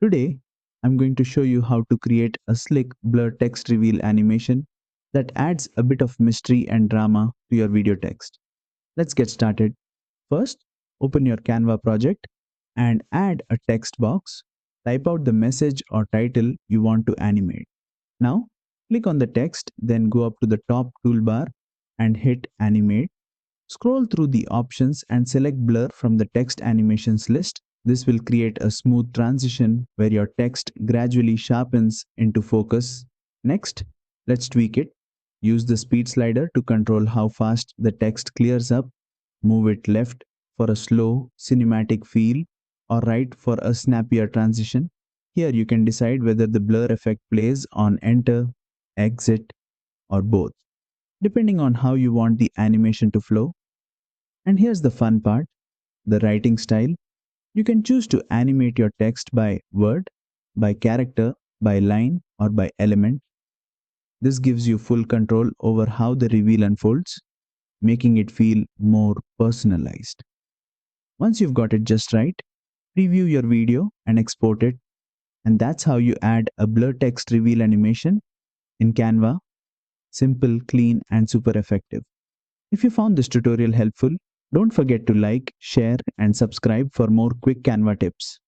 Today, I'm going to show you how to create a slick blur text reveal animation that adds a bit of mystery and drama to your video text. Let's get started. First, open your Canva project and add a text box. Type out the message or title you want to animate. Now, click on the text, then go up to the top toolbar and hit Animate. Scroll through the options and select Blur from the text animations list. This will create a smooth transition where your text gradually sharpens into focus. Next, let's tweak it. Use the speed slider to control how fast the text clears up. Move it left for a slow, cinematic feel or right for a snappier transition. Here you can decide whether the blur effect plays on enter, exit, or both, depending on how you want the animation to flow. And here's the fun part, the writing style. You can choose to animate your text by word, by character, by line, or by element. This gives you full control over how the reveal unfolds, making it feel more personalized. Once you've got it just right, preview your video and export it. And that's how you add a blur text reveal animation in Canva. Simple, clean, and super effective. If you found this tutorial helpful, don't forget to like, share, and subscribe for more quick Canva tips.